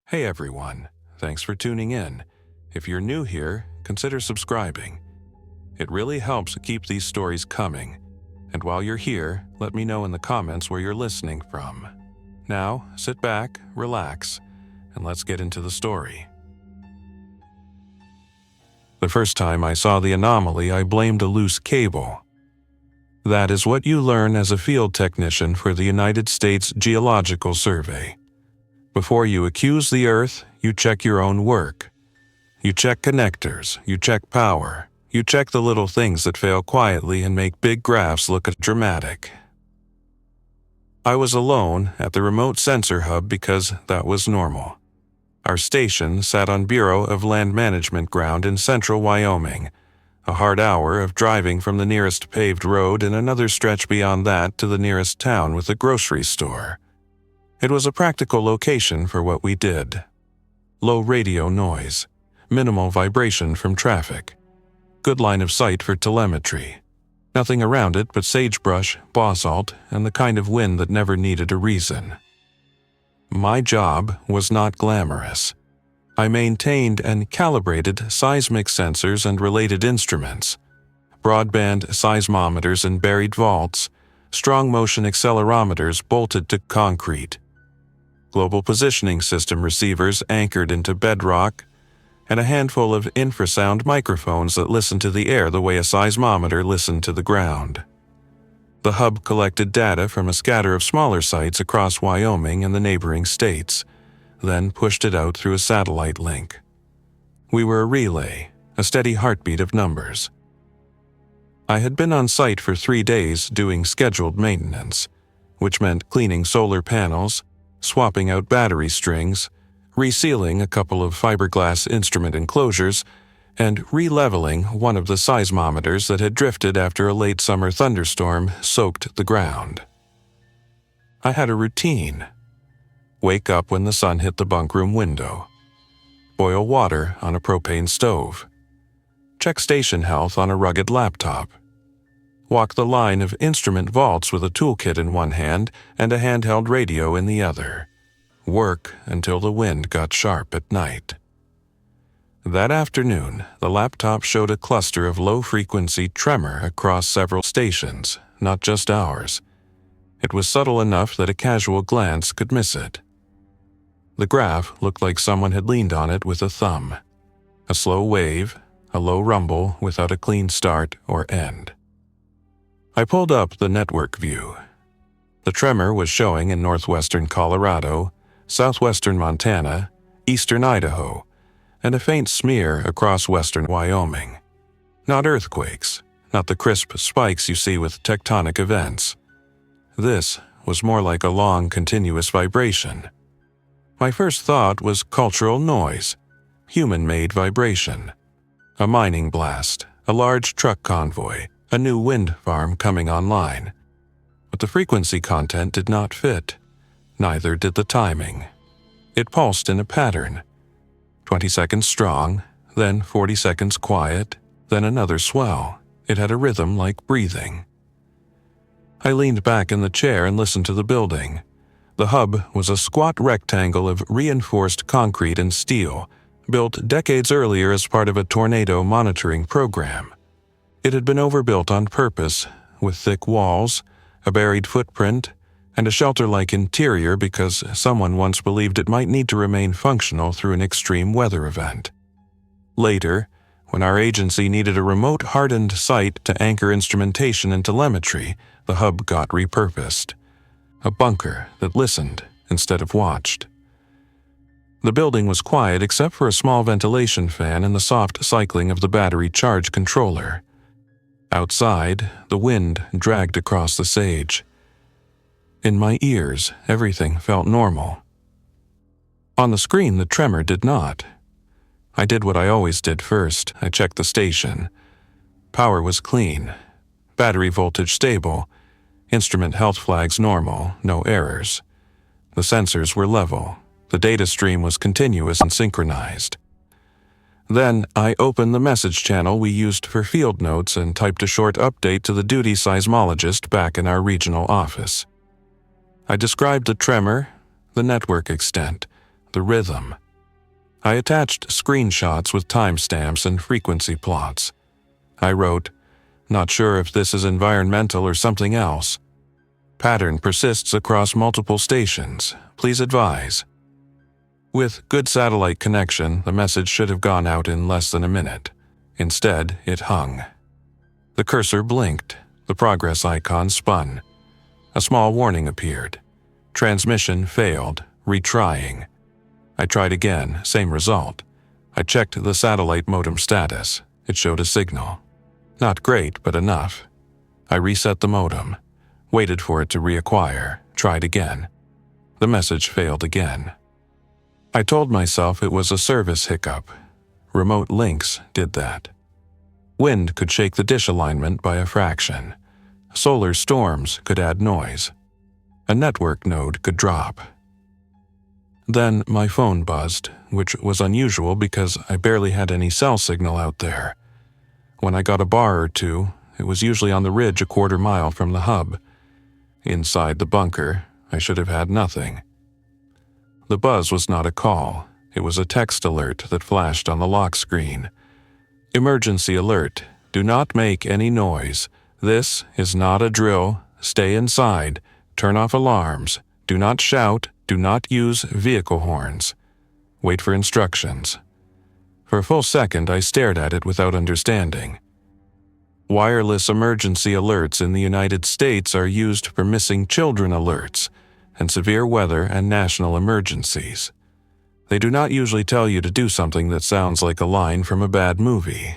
Hey everyone, thanks for tuning in. If you're new here, consider subscribing. It really helps keep these stories coming. And while you're here, let me know in the comments where you're listening from. Now, sit back, relax, and let's get into the story. The first time I saw the anomaly, I blamed a loose cable. That is what you learn as a field technician for the United States Geological Survey. Before you accuse the Earth, you check your own work. You check connectors, you check power, you check the little things that fail quietly and make big graphs look dramatic. I was alone at the remote sensor hub because that was normal. Our station sat on Bureau of Land Management ground in central Wyoming, a hard hour of driving from the nearest paved road and another stretch beyond that to the nearest town with a grocery store. It was a practical location for what we did. Low radio noise, minimal vibration from traffic, good line of sight for telemetry. Nothing around it but sagebrush, basalt, and the kind of wind that never needed a reason. My job was not glamorous. I maintained and calibrated seismic sensors and related instruments, broadband seismometers in buried vaults, strong motion accelerometers bolted to concrete, global positioning system receivers anchored into bedrock, and a handful of infrasound microphones that listened to the air the way a seismometer listened to the ground. The hub collected data from a scatter of smaller sites across Wyoming and the neighboring states, then pushed it out through a satellite link. We were a relay, a steady heartbeat of numbers. I had been on site for 3 days doing scheduled maintenance, which meant cleaning solar panels, swapping out battery strings, resealing a couple of fiberglass instrument enclosures, and re-leveling one of the seismometers that had drifted after a late summer thunderstorm soaked the ground. I had a routine. Wake up when the sun hit the bunkroom window. Boil water on a propane stove. Check station health on a rugged laptop. Walk the line of instrument vaults with a toolkit in one hand and a handheld radio in the other. Work until the wind got sharp at night. That afternoon, the laptop showed a cluster of low-frequency tremor across several stations, not just ours. It was subtle enough that a casual glance could miss it. The graph looked like someone had leaned on it with a thumb. A slow wave, a low rumble without a clean start or end. I pulled up the network view. The tremor was showing in northwestern Colorado, southwestern Montana, eastern Idaho, and a faint smear across western Wyoming. Not earthquakes, not the crisp spikes you see with tectonic events. This was more like a long, continuous vibration. My first thought was cultural noise, human-made vibration. A mining blast, a large truck convoy, a new wind farm coming online. But the frequency content did not fit. Neither did the timing. It pulsed in a pattern. 20 seconds strong, then 40 seconds quiet, then another swell. It had a rhythm like breathing. I leaned back in the chair and listened to the building. The hub was a squat rectangle of reinforced concrete and steel, built decades earlier as part of a tornado monitoring program. It had been overbuilt on purpose, with thick walls, a buried footprint, and a shelter-like interior because someone once believed it might need to remain functional through an extreme weather event. Later, when our agency needed a remote hardened site to anchor instrumentation and telemetry, the hub got repurposed. A bunker that listened instead of watched. The building was quiet except for a small ventilation fan and the soft cycling of the battery charge controller. Outside, the wind dragged across the sage. In my ears, everything felt normal. On the screen, the tremor did not. I did what I always did first. I checked the station. Power was clean. Battery voltage stable. Instrument health flags normal, no errors. The sensors were level. The data stream was continuous and synchronized. Then I opened the message channel we used for field notes and typed a short update to the duty seismologist back in our regional office. I described the tremor, the network extent, the rhythm. I attached screenshots with timestamps and frequency plots. I wrote, "Not sure if this is environmental or something else. Pattern persists across multiple stations. Please advise." With good satellite connection, the message should have gone out in less than a minute. Instead, it hung. The cursor blinked. The progress icon spun. A small warning appeared. Transmission failed. Retrying. I tried again, same result. I checked the satellite modem status. It showed a signal. Not great, but enough. I reset the modem. Waited for it to reacquire. Tried again. The message failed again. I told myself it was a service hiccup. Remote links did that. Wind could shake the dish alignment by a fraction. Solar storms could add noise. A network node could drop. Then my phone buzzed, which was unusual because I barely had any cell signal out there. When I got a bar or two, it was usually on the ridge a quarter mile from the hub. Inside the bunker, I should have had nothing. The buzz was not a call. It was a text alert that flashed on the lock screen. "Emergency alert. Do not make any noise. This is not a drill. Stay inside. Turn off alarms. Do not shout. Do not use vehicle horns. Wait for instructions." For a full second, I stared at it without understanding. Wireless emergency alerts in the United States are used for missing children alerts and severe weather and national emergencies. They do not usually tell you to do something that sounds like a line from a bad movie.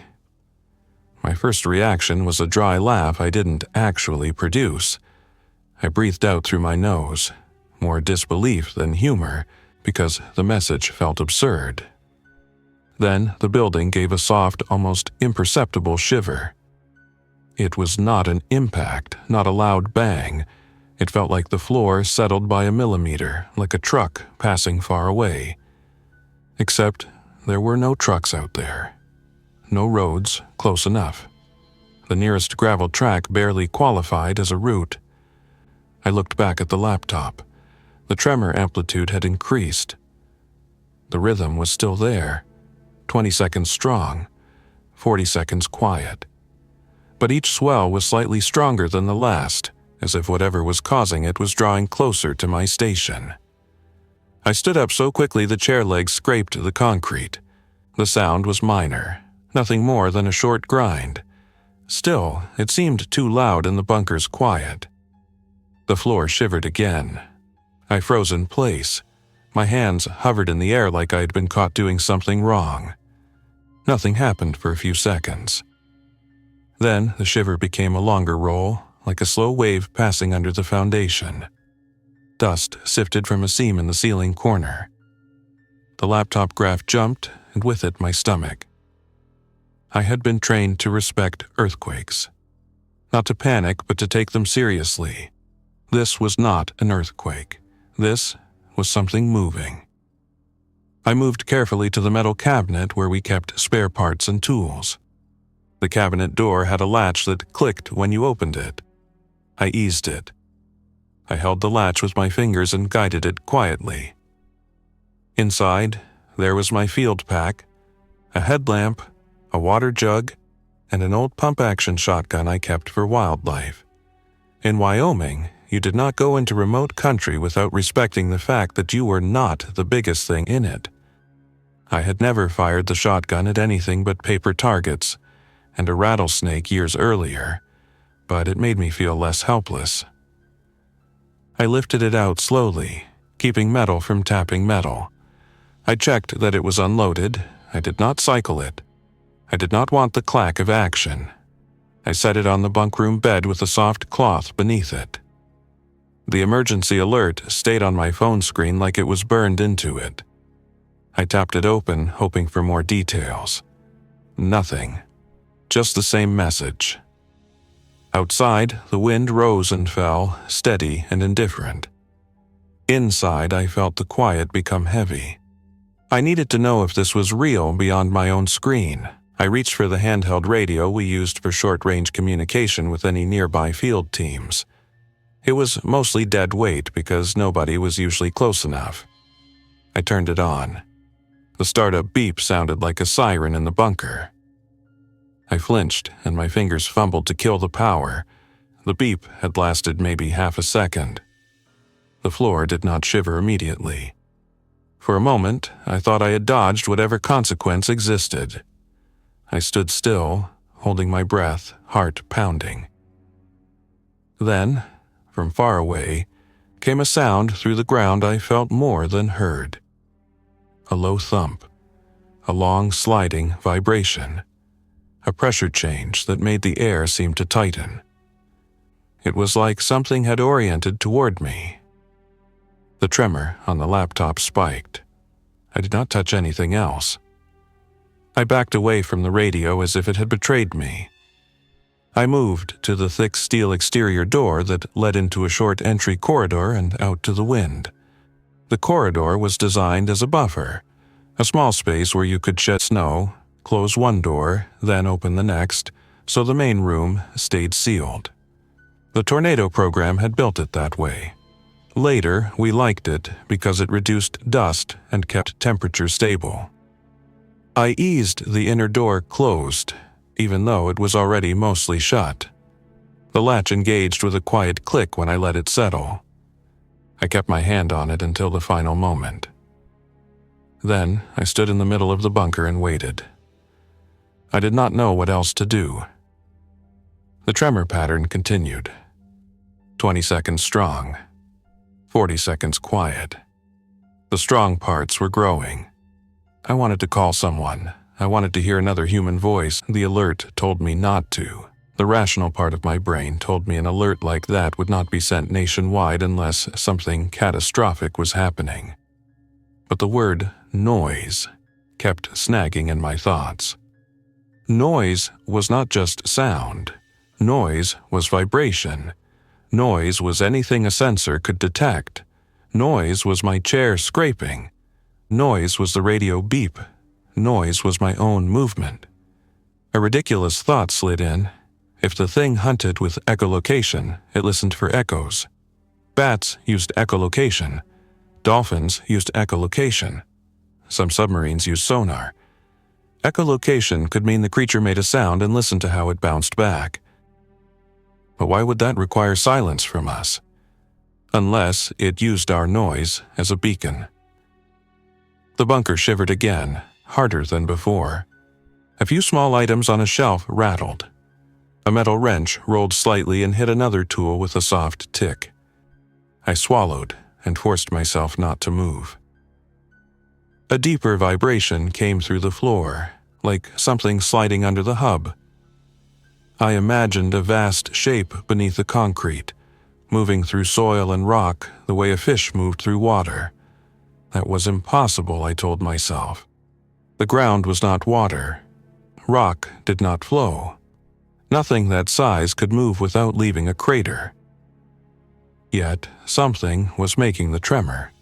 My first reaction was a dry laugh I didn't actually produce. I breathed out through my nose, more disbelief than humor, because the message felt absurd. Then the building gave a soft, almost imperceptible shiver. It was not an impact, not a loud bang. It felt like the floor settled by a millimeter, like a truck passing far away. Except there were no trucks out there. No roads close enough. The nearest gravel track barely qualified as a route. I looked back at the laptop. The tremor amplitude had increased. The rhythm was still there, 20 seconds strong, 40 seconds quiet. But each swell was slightly stronger than the last, as if whatever was causing it was drawing closer to my station. I stood up so quickly the chair legs scraped the concrete. The sound was minor, nothing more than a short grind. Still, it seemed too loud in the bunker's quiet. The floor shivered again. I froze in place. My hands hovered in the air like I had been caught doing something wrong. Nothing happened for a few seconds. Then the shiver became a longer roll, like a slow wave passing under the foundation. Dust sifted from a seam in the ceiling corner. The laptop graph jumped, and with it my stomach. I had been trained to respect earthquakes. Not to panic, but to take them seriously. This was not an earthquake. This was something moving. I moved carefully to the metal cabinet where we kept spare parts and tools. The cabinet door had a latch that clicked when you opened it. I eased it. I held the latch with my fingers and guided it quietly. Inside, there was my field pack, a headlamp, a water jug, and an old pump-action shotgun I kept for wildlife. In Wyoming, you did not go into remote country without respecting the fact that you were not the biggest thing in it. I had never fired the shotgun at anything but paper targets and a rattlesnake years earlier, but it made me feel less helpless. I lifted it out slowly, keeping metal from tapping metal. I checked that it was unloaded. I did not cycle it. I did not want the clack of action. I set it on the bunkroom bed with a soft cloth beneath it. The emergency alert stayed on my phone screen like it was burned into it. I tapped it open, hoping for more details. Nothing. Just the same message. Outside, the wind rose and fell, steady and indifferent. Inside, I felt the quiet become heavy. I needed to know if this was real beyond my own screen. I reached for the handheld radio we used for short-range communication with any nearby field teams. It was mostly dead weight because nobody was usually close enough. I turned it on. The startup beep sounded like a siren in the bunker. I flinched and my fingers fumbled to kill the power. The beep had lasted maybe half a second. The floor did not shiver immediately. For a moment, I thought I had dodged whatever consequence existed. I stood still, holding my breath, heart pounding. Then, from far away, came a sound through the ground I felt more than heard. A low thump, a long sliding vibration, a pressure change that made the air seem to tighten. It was like something had oriented toward me. The tremor on the laptop spiked. I did not touch anything else. I backed away from the radio as if it had betrayed me. I moved to the thick steel exterior door that led into a short entry corridor and out to the wind. The corridor was designed as a buffer, a small space where you could shed snow, close one door, then open the next, so the main room stayed sealed. The tornado program had built it that way. Later, we liked it because it reduced dust and kept temperature stable. I eased the inner door closed, even though it was already mostly shut. The latch engaged with a quiet click when I let it settle. I kept my hand on it until the final moment. Then I stood in the middle of the bunker and waited. I did not know what else to do. The tremor pattern continued. 20 seconds strong. 40 seconds quiet. The strong parts were growing. I wanted to call someone. I wanted to hear another human voice. The alert told me not to. The rational part of my brain told me an alert like that would not be sent nationwide unless something catastrophic was happening. But the word noise kept snagging in my thoughts. Noise was not just sound. Noise was vibration. Noise was anything a sensor could detect. Noise was my chair scraping. Noise was the radio beep. Noise was my own movement. A ridiculous thought slid in. If the thing hunted with echolocation, it listened for echoes. Bats used echolocation. Dolphins used echolocation. Some submarines used sonar. Echolocation could mean the creature made a sound and listened to how it bounced back. But why would that require silence from us? Unless it used our noise as a beacon. The bunker shivered again, harder than before. A few small items on a shelf rattled. A metal wrench rolled slightly and hit another tool with a soft tick. I swallowed and forced myself not to move. A deeper vibration came through the floor, like something sliding under the hub. I imagined a vast shape beneath the concrete, moving through soil and rock the way a fish moved through water. That was impossible, I told myself. The ground was not water. Rock did not flow. Nothing that size could move without leaving a crater. Yet something was making the tremor.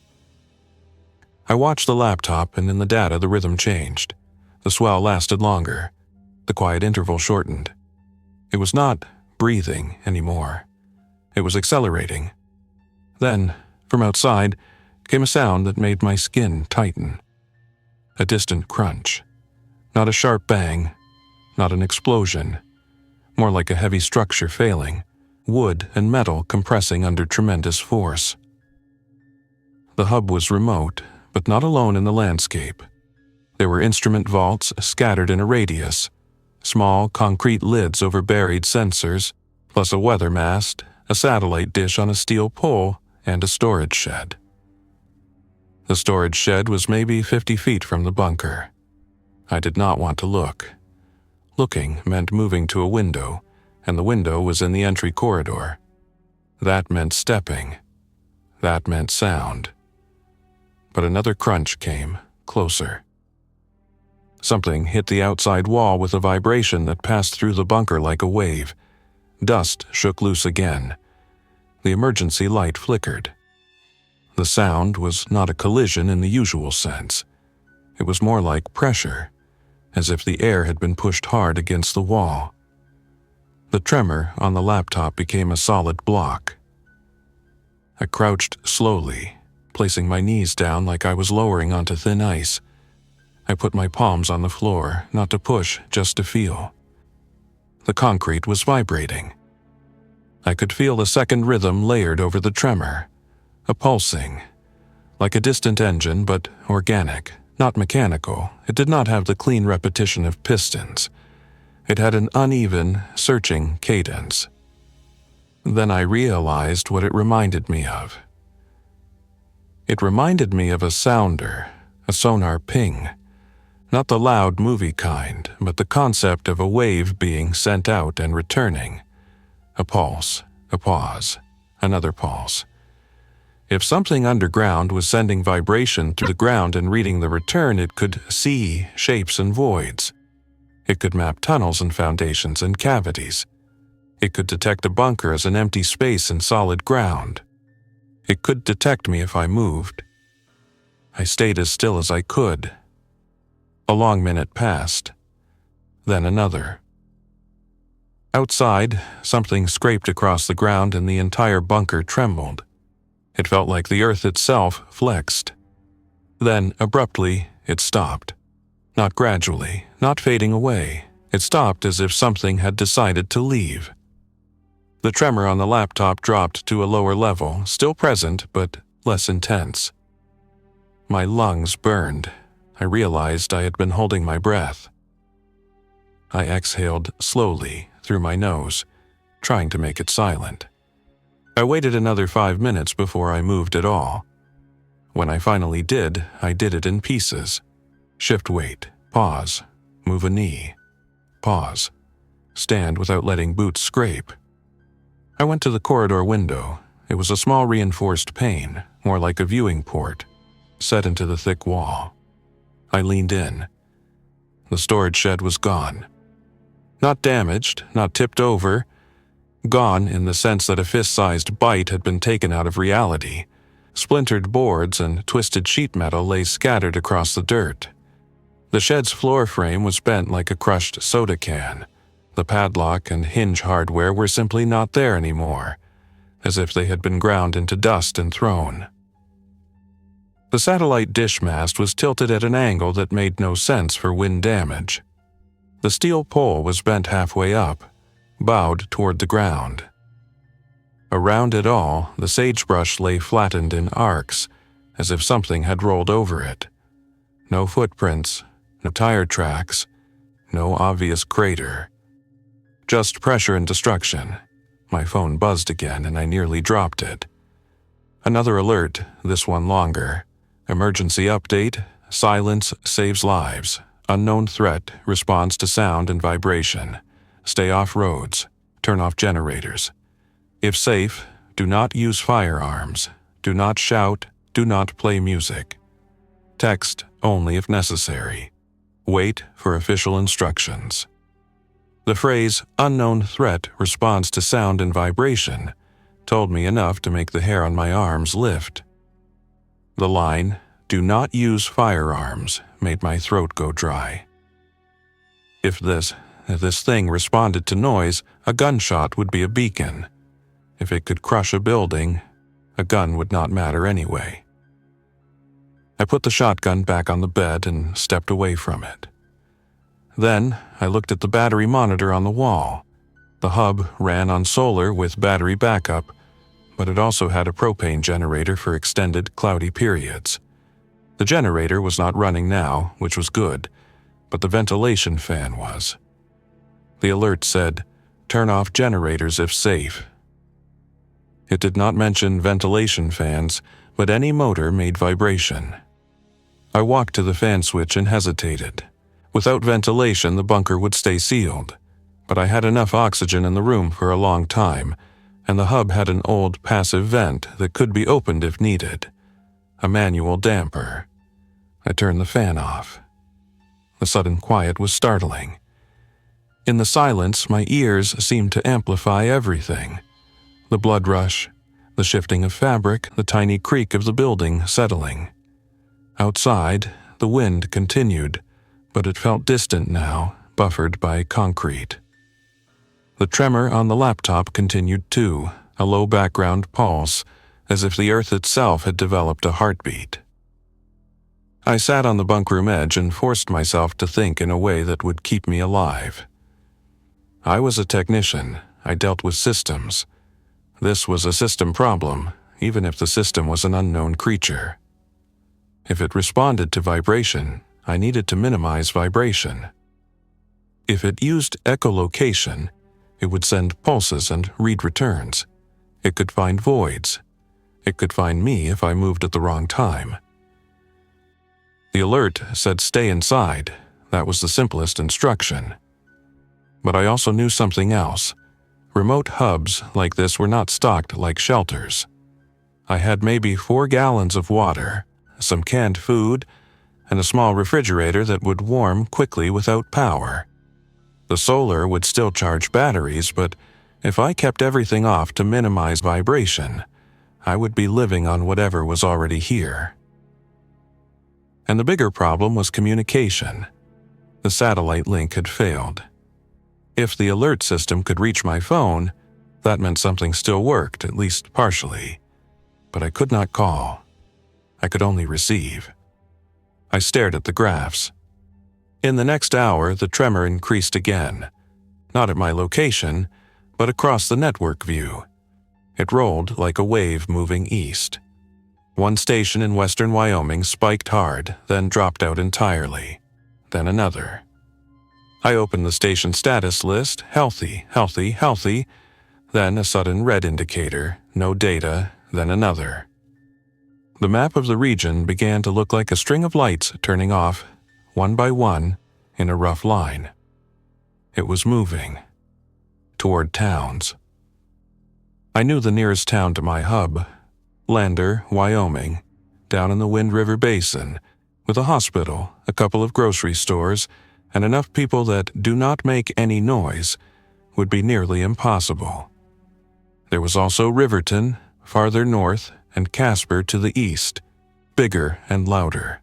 I watched the laptop, and in the data the rhythm changed. The swell lasted longer. The quiet interval shortened. It was not breathing anymore. It was accelerating. Then, from outside, came a sound that made my skin tighten. A distant crunch. Not a sharp bang, not an explosion. More like a heavy structure failing, wood and metal compressing under tremendous force. The hub was remote, but not alone in the landscape. There were instrument vaults scattered in a radius, small concrete lids over buried sensors, plus a weather mast, a satellite dish on a steel pole, and a storage shed. The storage shed was maybe 50 feet from the bunker. I did not want to look. Looking meant moving to a window, and the window was in the entry corridor. That meant stepping. That meant sound. But another crunch came, closer. Something hit the outside wall with a vibration that passed through the bunker like a wave. Dust shook loose again. The emergency light flickered. The sound was not a collision in the usual sense. It was more like pressure, as if the air had been pushed hard against the wall. The tremor on the laptop became a solid block. I crouched slowly, placing my knees down like I was lowering onto thin ice. I put my palms on the floor, not to push, just to feel. The concrete was vibrating. I could feel a second rhythm layered over the tremor, a pulsing, like a distant engine, but organic, not mechanical. It did not have the clean repetition of pistons. It had an uneven, searching cadence. Then I realized what it reminded me of. It reminded me of a sounder, a sonar ping. Not the loud movie kind, but the concept of a wave being sent out and returning. A pulse, a pause, another pulse. If something underground was sending vibration through the ground and reading the return, it could see shapes and voids. It could map tunnels and foundations and cavities. It could detect a bunker as an empty space in solid ground. It could detect me if I moved. I stayed as still as I could. A long minute passed. Then another. Outside, something scraped across the ground and the entire bunker trembled. It felt like the earth itself flexed. Then, abruptly, it stopped. Not gradually, not fading away. It stopped as if something had decided to leave. The tremor on the laptop dropped to a lower level, still present, but less intense. My lungs burned. I realized I had been holding my breath. I exhaled slowly through my nose, trying to make it silent. I waited another 5 minutes before I moved at all. When I finally did, I did it in pieces. Shift weight, pause, move a knee, pause, stand without letting boots scrape. I went to the corridor window. It was a small reinforced pane, more like a viewing port, set into the thick wall. I leaned in. The storage shed was gone. Not damaged, not tipped over. Gone in the sense that a fist-sized bite had been taken out of reality. Splintered boards and twisted sheet metal lay scattered across the dirt. The shed's floor frame was bent like a crushed soda can. The padlock and hinge hardware were simply not there anymore, as if they had been ground into dust and thrown. The satellite dish mast was tilted at an angle that made no sense for wind damage. The steel pole was bent halfway up, bowed toward the ground. Around it all, the sagebrush lay flattened in arcs, as if something had rolled over it. No footprints, no tire tracks, no obvious crater. Just pressure and destruction. My phone buzzed again and I nearly dropped it. Another alert, this one longer. Emergency update, silence saves lives. Unknown threat responds to sound and vibration. Stay off roads. Turn off generators. If safe, do not use firearms. Do not shout. Do not play music. Text only if necessary. Wait for official instructions. The phrase, unknown threat responds to sound and vibration, told me enough to make the hair on my arms lift. The line, do not use firearms, made my throat go dry. If this thing responded to noise, a gunshot would be a beacon. If it could crush a building, a gun would not matter anyway. I put the shotgun back on the bed and stepped away from it. Then, I looked at the battery monitor on the wall. The hub ran on solar with battery backup, but it also had a propane generator for extended cloudy periods. The generator was not running now, which was good, but the ventilation fan was. The alert said, turn off generators if safe. It did not mention ventilation fans, but any motor made vibration. I walked to the fan switch and hesitated. Without ventilation, the bunker would stay sealed, but I had enough oxygen in the room for a long time, and the hub had an old passive vent that could be opened if needed. A manual damper. I turned the fan off. The sudden quiet was startling. In the silence, my ears seemed to amplify everything. The blood rush, the shifting of fabric, the tiny creak of the building settling. Outside, the wind continued, but it felt distant now, buffered by concrete. The tremor on the laptop continued too, a low background pulse, as if the earth itself had developed a heartbeat. I sat on the bunkroom edge and forced myself to think in a way that would keep me alive. I was a technician. I dealt with systems. This was a system problem, even if the system was an unknown creature. If it responded to vibration, I needed to minimize vibration. If it used echolocation, it would send pulses and read returns. It could find voids. It could find me if I moved at the wrong time. The alert said stay inside. That was the simplest instruction. But I also knew something else. Remote hubs like this were not stocked like shelters. I had maybe 4 gallons of water, some canned food, and a small refrigerator that would warm quickly without power. The solar would still charge batteries, but if I kept everything off to minimize vibration, I would be living on whatever was already here. And the bigger problem was communication. The satellite link had failed. If the alert system could reach my phone, that meant something still worked, at least partially. But I could not call. I could only receive. I stared at the graphs. In the next hour, the tremor increased again. Not at my location, but across the network view. It rolled like a wave moving east. One station in western Wyoming spiked hard, then dropped out entirely. Then another. I opened the station status list, healthy, healthy, healthy. Then a sudden red indicator, no data, then another. The map of the region began to look like a string of lights turning off, one by one, in a rough line. It was moving. Toward towns. I knew the nearest town to my hub, Lander, Wyoming, down in the Wind River Basin, with a hospital, a couple of grocery stores, and enough people that do not make any noise, would be nearly impossible. There was also Riverton, farther north, and Casper to the east, bigger and louder.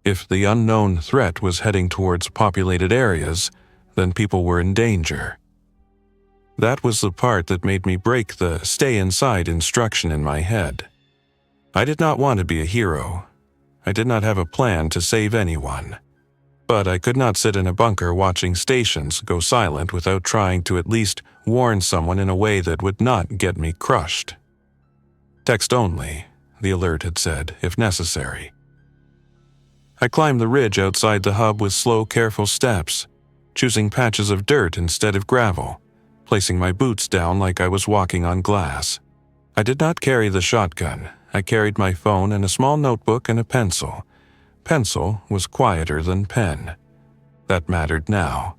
If the unknown threat was heading towards populated areas, then people were in danger. That was the part that made me break the stay inside instruction in my head. I did not want to be a hero. I did not have a plan to save anyone. But I could not sit in a bunker watching stations go silent without trying to at least warn someone in a way that would not get me crushed. Text only, the alert had said, if necessary. I climbed the ridge outside the hub with slow, careful steps, choosing patches of dirt instead of gravel, placing my boots down like I was walking on glass. I did not carry the shotgun. I carried my phone and a small notebook and a pencil. Pencil was quieter than pen. That mattered now.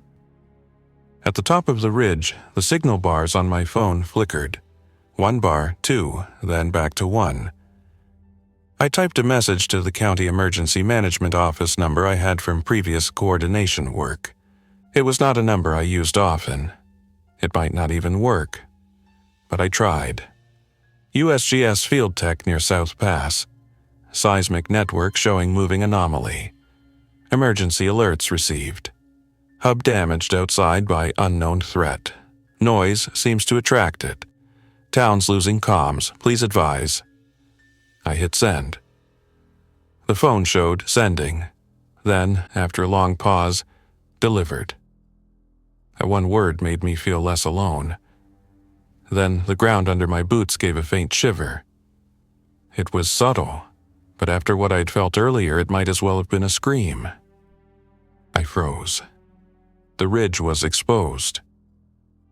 At the top of the ridge, the signal bars on my phone flickered. 1 bar, 2, then back to 1. I typed a message to the county emergency management office number I had from previous coordination work. It was not a number I used often. It might not even work. But I tried. USGS Field Tech near South Pass. Seismic network showing moving anomaly. Emergency alerts received. Hub damaged outside by unknown threat. Noise seems to attract it. Towns losing comms. Please advise. I hit send. The phone showed sending. Then, after a long pause, delivered. That one word made me feel less alone. Then the ground under my boots gave a faint shiver. It was subtle, but after what I'd felt earlier, it might as well have been a scream. I froze. The ridge was exposed.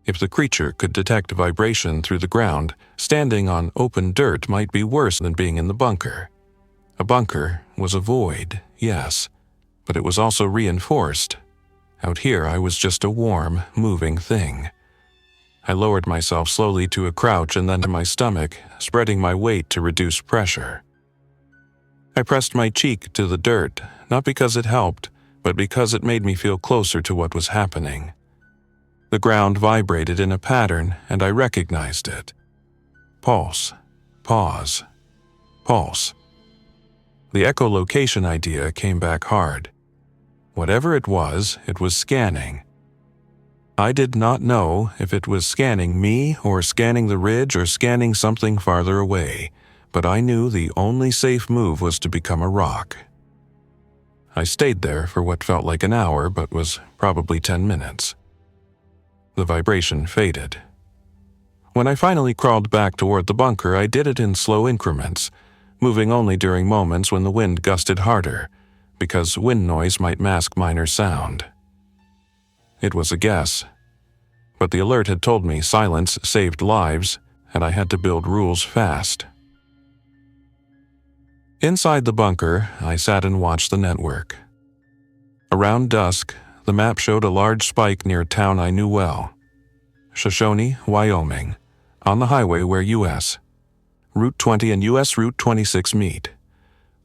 If the creature could detect vibration through the ground, standing on open dirt might be worse than being in the bunker. A bunker was a void, yes, but it was also reinforced. Out here, I was just a warm, moving thing. I lowered myself slowly to a crouch and then to my stomach, spreading my weight to reduce pressure. I pressed my cheek to the dirt, not because it helped, but because it made me feel closer to what was happening. The ground vibrated in a pattern, and I recognized it. Pulse. Pause. Pulse. The echolocation idea came back hard. Whatever it was scanning. I did not know if it was scanning me or scanning the ridge or scanning something farther away, but I knew the only safe move was to become a rock. I stayed there for what felt like an hour but was probably 10 minutes. The vibration faded. When I finally crawled back toward the bunker, I did it in slow increments, moving only during moments when the wind gusted harder, because wind noise might mask minor sound. It was a guess, but the alert had told me silence saved lives, and I had to build rules fast. Inside the bunker, I sat and watched the network. Around dusk, the map showed a large spike near a town I knew well. Shoshone, Wyoming, on the highway where U.S. Route 20 and U.S. Route 26 meet.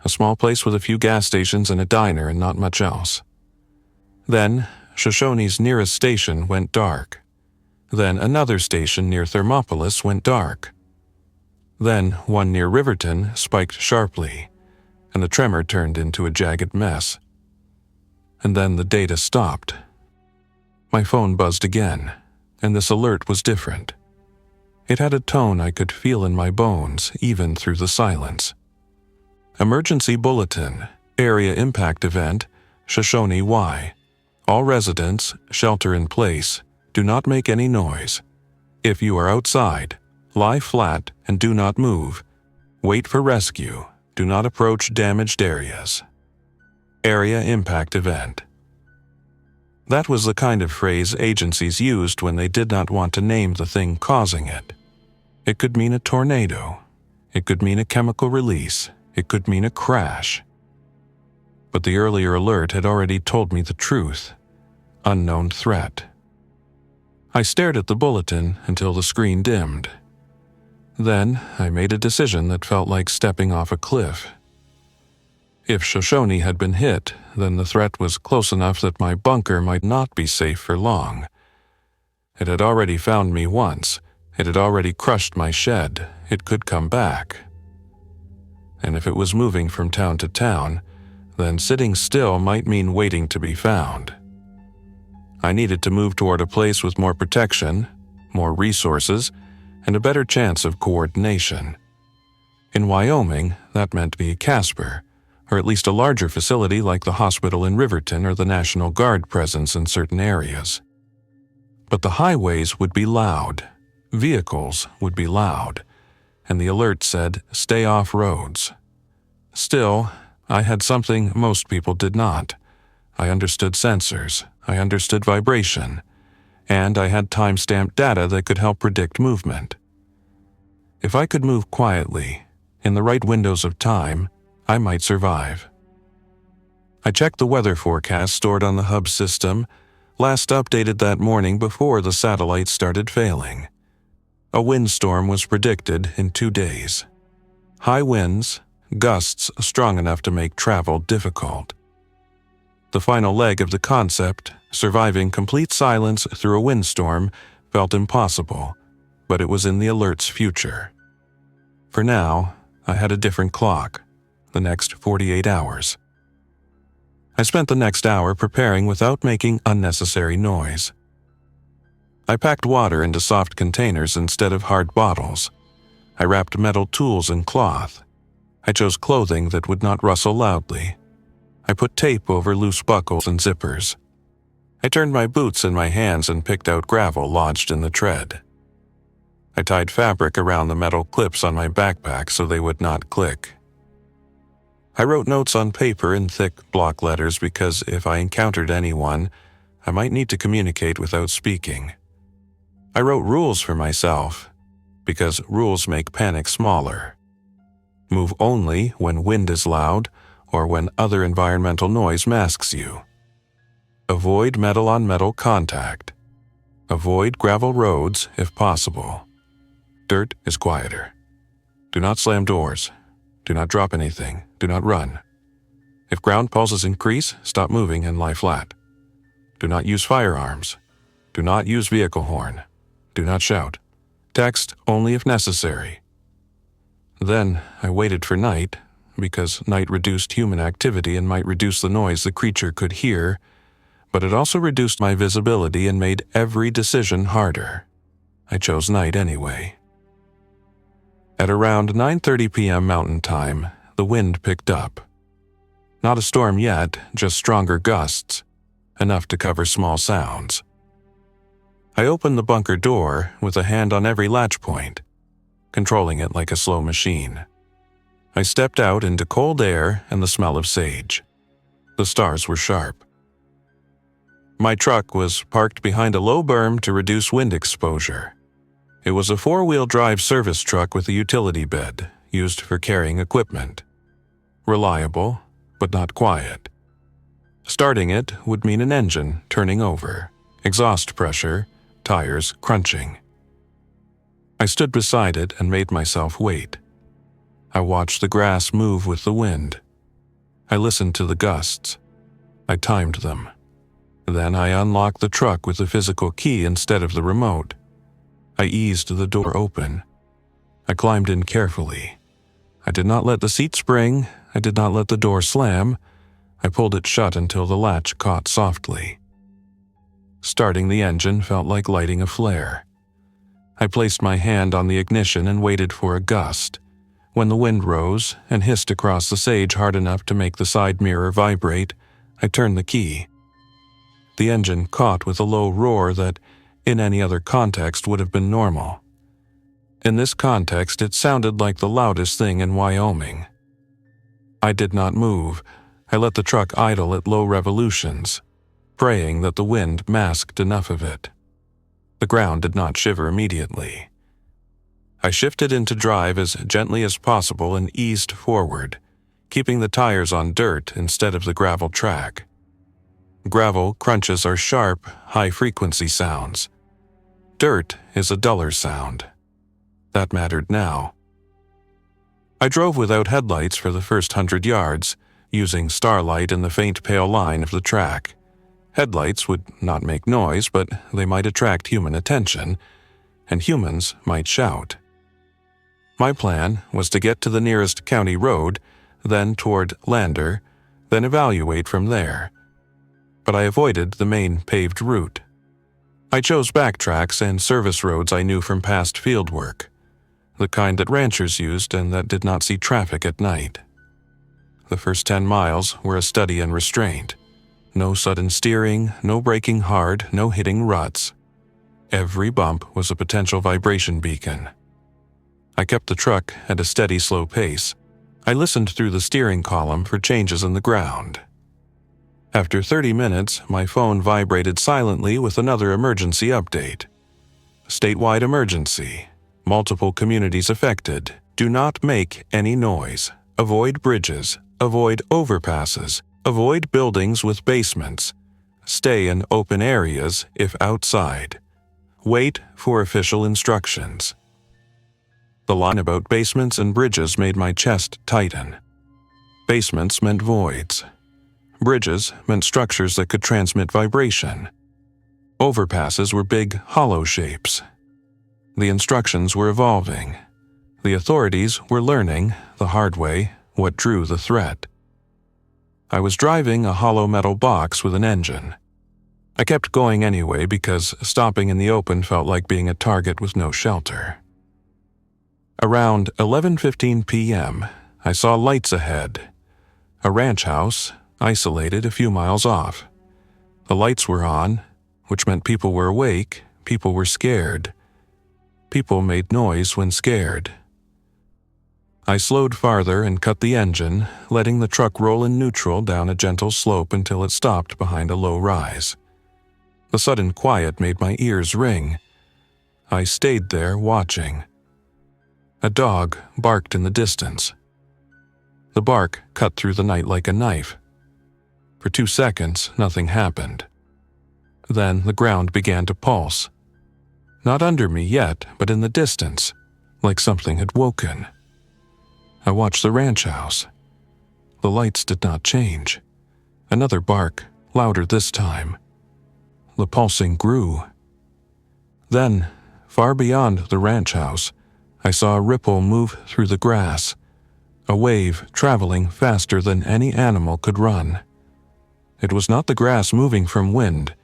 A small place with a few gas stations and a diner and not much else. Then, Shoshone's nearest station went dark. Then another station near Thermopolis went dark. Then one near Riverton spiked sharply, and the tremor turned into a jagged mess. And then the data stopped. My phone buzzed again, and this alert was different. It had a tone I could feel in my bones, even through the silence. Emergency Bulletin, Area Impact Event, Shoshone, Y. All residents, shelter in place. Do not make any noise. If you are outside, lie flat and do not move. Wait for rescue. Do not approach damaged areas. Area Impact Event. That was the kind of phrase agencies used when they did not want to name the thing causing it. It could mean a tornado. It could mean a chemical release. It could mean a crash. But the earlier alert had already told me the truth. Unknown threat. I stared at the bulletin until the screen dimmed. Then I made a decision that felt like stepping off a cliff. If Shoshone had been hit, then the threat was close enough that my bunker might not be safe for long. It had already found me once. It had already crushed my shed. It could come back. And if it was moving from town to town, then sitting still might mean waiting to be found. I needed to move toward a place with more protection, more resources, and a better chance of coordination. In Wyoming, that meant be Casper, or at least a larger facility like the hospital in Riverton or the National Guard presence in certain areas. But the highways would be loud, vehicles would be loud, and the alert said, stay off roads. Still, I had something most people did not. I understood sensors, I understood vibration, and I had time-stamped data that could help predict movement. If I could move quietly, in the right windows of time, I might survive. I checked the weather forecast stored on the hub system, last updated that morning before the satellites started failing. A windstorm was predicted in 2 days. High winds, gusts strong enough to make travel difficult. The final leg of the concept, surviving complete silence through a windstorm, felt impossible, but it was in the alert's future. For now, I had a different clock, the next 48 hours. I spent the next hour preparing without making unnecessary noise. I packed water into soft containers instead of hard bottles. I wrapped metal tools in cloth. I chose clothing that would not rustle loudly. I put tape over loose buckles and zippers. I turned my boots in my hands and picked out gravel lodged in the tread. I tied fabric around the metal clips on my backpack so they would not click. I wrote notes on paper in thick block letters because if I encountered anyone, I might need to communicate without speaking. I wrote rules for myself because rules make panic smaller. Move only when wind is loud or when other environmental noise masks you. Avoid metal-on-metal contact. Avoid gravel roads if possible. Dirt is quieter. Do not slam doors. Do not drop anything. Do not run. If ground pulses increase, stop moving and lie flat. Do not use firearms. Do not use vehicle horn. Do not shout. Text only if necessary. Then I waited for night, because night reduced human activity and might reduce the noise the creature could hear, but it also reduced my visibility and made every decision harder. I chose night anyway. At around 9:30 p.m. Mountain Time, the wind picked up. Not a storm yet, just stronger gusts, enough to cover small sounds. I opened the bunker door with a hand on every latch point, controlling it like a slow machine. I stepped out into cold air and the smell of sage. The stars were sharp. My truck was parked behind a low berm to reduce wind exposure. It was a four-wheel drive service truck with a utility bed, used for carrying equipment. Reliable, but not quiet. Starting it would mean an engine turning over, exhaust pressure, tires crunching. I stood beside it and made myself wait. I watched the grass move with the wind. I listened to the gusts. I timed them. Then I unlocked the truck with the physical key instead of the remote. I eased the door open. I climbed in carefully. I did not let the seat spring. I did not let the door slam. I pulled it shut until the latch caught softly. Starting the engine felt like lighting a flare. I placed my hand on the ignition and waited for a gust. When the wind rose and hissed across the sage hard enough to make the side mirror vibrate, I turned the key. The engine caught with a low roar that, in any other context, would have been normal. In this context, it sounded like the loudest thing in Wyoming. I did not move. I let the truck idle at low revolutions, praying that the wind masked enough of it. The ground did not shiver immediately. I shifted into drive as gently as possible and eased forward, keeping the tires on dirt instead of the gravel track. Gravel crunches are sharp, high-frequency sounds. Dirt is a duller sound. That mattered now. I drove without headlights for the first 100 yards, using starlight and the faint pale line of the track. Headlights would not make noise, but they might attract human attention, and humans might shout. My plan was to get to the nearest county road, then toward Lander, then evaluate from there. But I avoided the main paved route. I chose backtracks and service roads I knew from past field work, the kind that ranchers used and that did not see traffic at night. The first 10 miles were a study in restraint. No sudden steering, no braking hard, no hitting ruts. Every bump was a potential vibration beacon. I kept the truck at a steady, slow pace. I listened through the steering column for changes in the ground. After 30 minutes, my phone vibrated silently with another emergency update. Statewide emergency. Multiple communities affected. Do not make any noise. Avoid bridges. Avoid overpasses. Avoid buildings with basements. Stay in open areas if outside. Wait for official instructions. The line about basements and bridges made my chest tighten. Basements meant voids. Bridges meant structures that could transmit vibration. Overpasses were big, hollow shapes. The instructions were evolving. The authorities were learning, the hard way, what drew the threat. I was driving a hollow metal box with an engine. I kept going anyway because stopping in the open felt like being a target with no shelter. Around 11:15 p.m., I saw lights ahead. A ranch house, isolated a few miles off. The lights were on, which meant people were awake, people were scared. People made noise when scared. I slowed farther and cut the engine, letting the truck roll in neutral down a gentle slope until it stopped behind a low rise. The sudden quiet made my ears ring. I stayed there watching. A dog barked in the distance. The bark cut through the night like a knife. For 2 seconds, nothing happened. Then the ground began to pulse. Not under me yet, but in the distance, like something had woken. I watched the ranch house. The lights did not change. Another bark, louder this time. The pulsing grew. Then, far beyond the ranch house, I saw a ripple move through the grass, a wave traveling faster than any animal could run. It was not the grass moving from wind.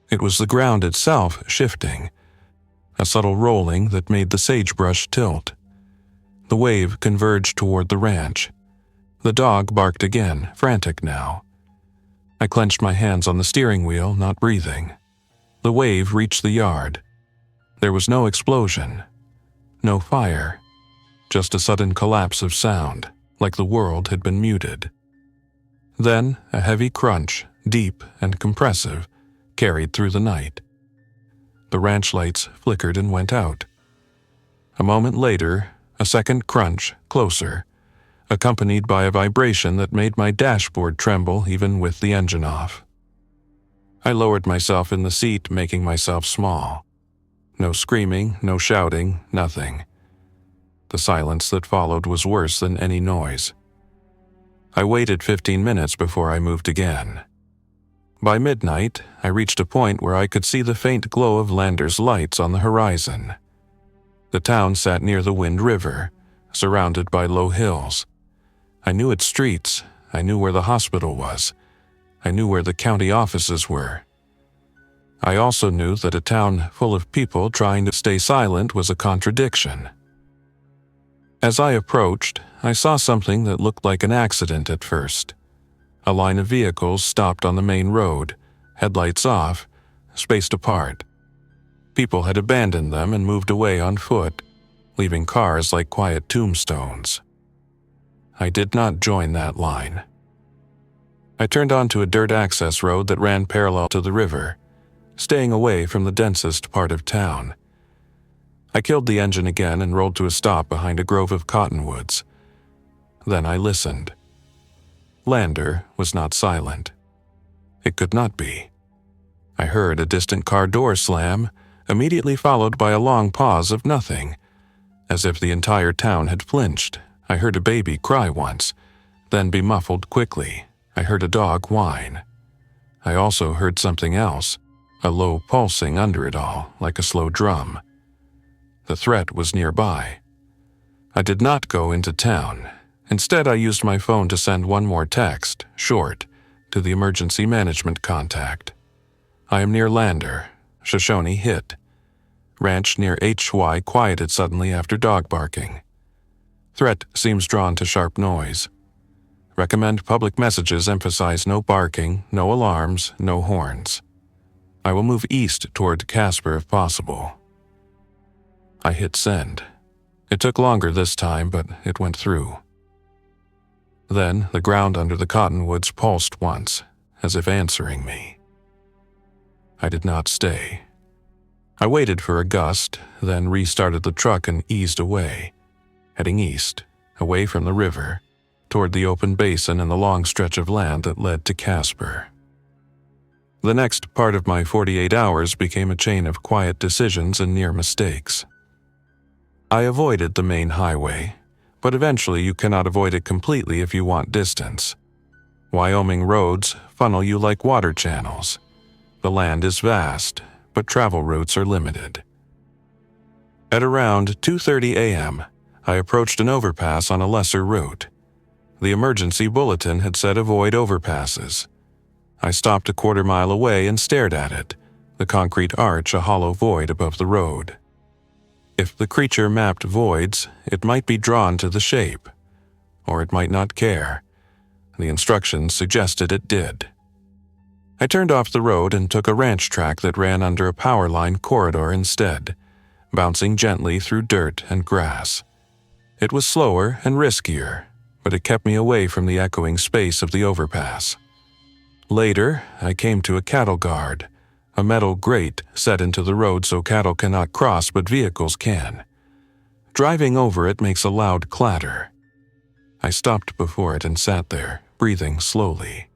It was the ground itself shifting, a subtle rolling that made the sagebrush tilt. The wave converged toward the ranch. The dog barked again, frantic now. I clenched my hands on the steering wheel, not breathing. The wave reached the yard. There was no explosion, no fire, just a sudden collapse of sound, like the world had been muted. Then a heavy crunch, deep and compressive, carried through the night. The ranch lights flickered and went out. A moment later, a second crunch, closer, accompanied by a vibration that made my dashboard tremble even with the engine off. I lowered myself in the seat, making myself small. No screaming, no shouting, nothing. The silence that followed was worse than any noise. I waited 15 minutes before I moved again. By midnight, I reached a point where I could see the faint glow of Lander's lights on the horizon. The town sat near the Wind River, surrounded by low hills. I knew its streets. I knew where the hospital was. I knew where the county offices were. I also knew that a town full of people trying to stay silent was a contradiction. As I approached, I saw something that looked like an accident at first. A line of vehicles stopped on the main road, headlights off, spaced apart. People had abandoned them and moved away on foot, leaving cars like quiet tombstones. I did not join that line. I turned onto a dirt access road that ran parallel to the river, staying away from the densest part of town. I killed the engine again and rolled to a stop behind a grove of cottonwoods. Then I listened. Lander was not silent. It could not be. I heard a distant car door slam, immediately followed by a long pause of nothing. As if the entire town had flinched, I heard a baby cry once, then be muffled quickly. I heard a dog whine. I also heard something else, a low pulsing under it all, like a slow drum. The threat was nearby. I did not go into town. Instead, I used my phone to send one more text, short, to the emergency management contact. I am near Lander. Shoshone hit. Ranch near HY quieted suddenly after dog barking. Threat seems drawn to sharp noise. Recommend public messages emphasize no barking, no alarms, no horns. I will move east toward Casper if possible. I hit send. It took longer this time, but it went through. Then the ground under the cottonwoods pulsed once, as if answering me. I did not stay. I waited for a gust, then restarted the truck and eased away, heading east, away from the river, toward the open basin and the long stretch of land that led to Casper. The next part of my 48 hours became a chain of quiet decisions and near mistakes. I avoided the main highway, but eventually you cannot avoid it completely if you want distance. Wyoming roads funnel you like water channels. The land is vast, but travel routes are limited. At around 2:30 a.m., I approached an overpass on a lesser route. The emergency bulletin had said avoid overpasses. I stopped a quarter-mile away and stared at it, the concrete arch a hollow void above the road. If the creature mapped voids, it might be drawn to the shape, or it might not care. The instructions suggested it did. I turned off the road and took a ranch track that ran under a power line corridor instead, bouncing gently through dirt and grass. It was slower and riskier, but it kept me away from the echoing space of the overpass. Later, I came to a cattle guard, a metal grate set into the road so cattle cannot cross but vehicles can. Driving over it makes a loud clatter. I stopped before it and sat there, breathing slowly.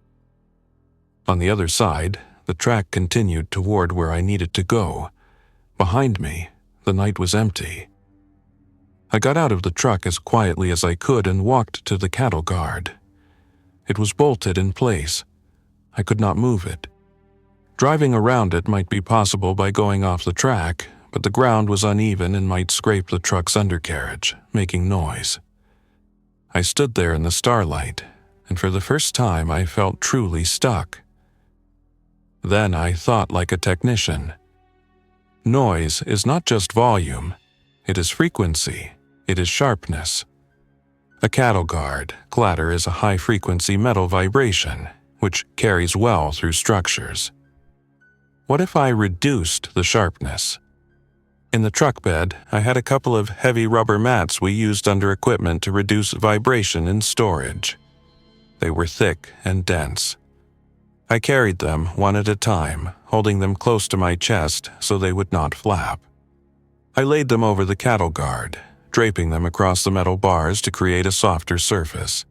On the other side, the track continued toward where I needed to go. Behind me, the night was empty. I got out of the truck as quietly as I could and walked to the cattle guard. It was bolted in place. I could not move it. Driving around it might be possible by going off the track, but the ground was uneven and might scrape the truck's undercarriage, making noise. I stood there in the starlight, and for the first time I felt truly stuck. Then I thought like a technician. Noise is not just volume, it is frequency, it is sharpness. A cattle guard clatter is a high-frequency metal vibration, which carries well through structures. What if I reduced the sharpness? In the truck bed, I had a couple of heavy rubber mats we used under equipment to reduce vibration in storage. They were thick and dense. I carried them one at a time, holding them close to my chest so they would not flap. I laid them over the cattle guard, draping them across the metal bars to create a softer surface.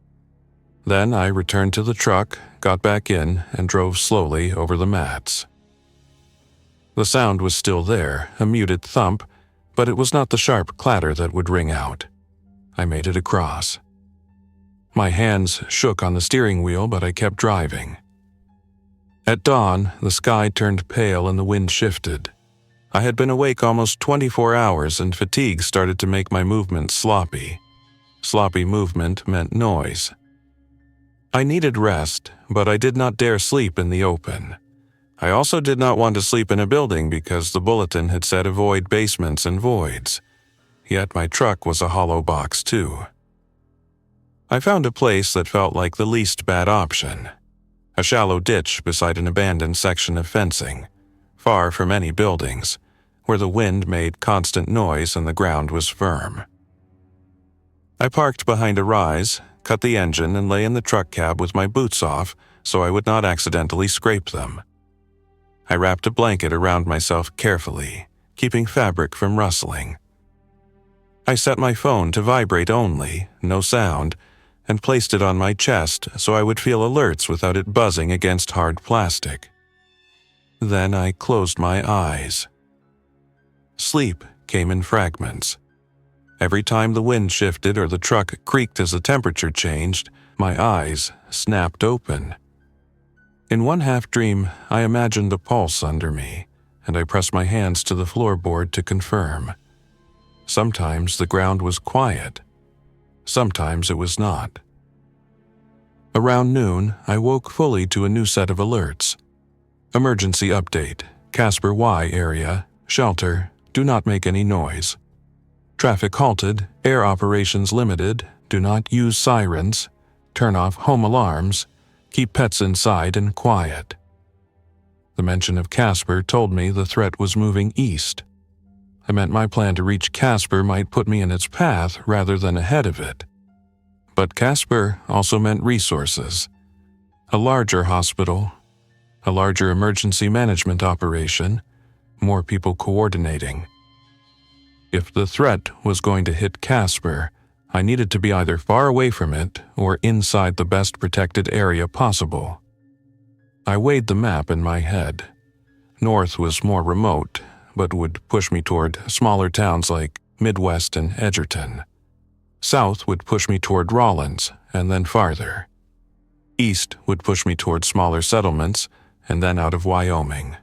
Then I returned to the truck, got back in, and drove slowly over the mats. The sound was still there, a muted thump, but it was not the sharp clatter that would ring out. I made it across. My hands shook on the steering wheel, but I kept driving. At dawn, the sky turned pale and the wind shifted. I had been awake almost 24 hours and fatigue started to make my movements sloppy. Sloppy movement meant noise. I needed rest, but I did not dare sleep in the open. I also did not want to sleep in a building because the bulletin had said avoid basements and voids. Yet my truck was a hollow box too. I found a place that felt like the least bad option. A shallow ditch beside an abandoned section of fencing, far from any buildings, where the wind made constant noise and the ground was firm. I parked behind a rise, cut the engine, and lay in the truck cab with my boots off so I would not accidentally scrape them. I wrapped a blanket around myself carefully, keeping fabric from rustling. I set my phone to vibrate only, no sound, and placed it on my chest so I would feel alerts without it buzzing against hard plastic. Then I closed my eyes. Sleep came in fragments. Every time the wind shifted or the truck creaked as the temperature changed, my eyes snapped open. In one half-dream, I imagined a pulse under me, and I pressed my hands to the floorboard to confirm. Sometimes the ground was quiet. Sometimes it was not. Around noon, I woke fully to a new set of alerts. Emergency update, Casper Y area, shelter, do not make any noise. Traffic halted, air operations limited, do not use sirens, turn off home alarms, keep pets inside and quiet. The mention of Casper told me the threat was moving east. I meant my plan to reach Casper might put me in its path rather than ahead of it. But Casper also meant resources. A larger hospital, a larger emergency management operation, more people coordinating. If the threat was going to hit Casper, I needed to be either far away from it or inside the best protected area possible. I weighed the map in my head. North was more remote, but would push me toward smaller towns like Midwest and Edgerton. South would push me toward Rawlins, and then farther. East would push me toward smaller settlements, and then out of Wyoming.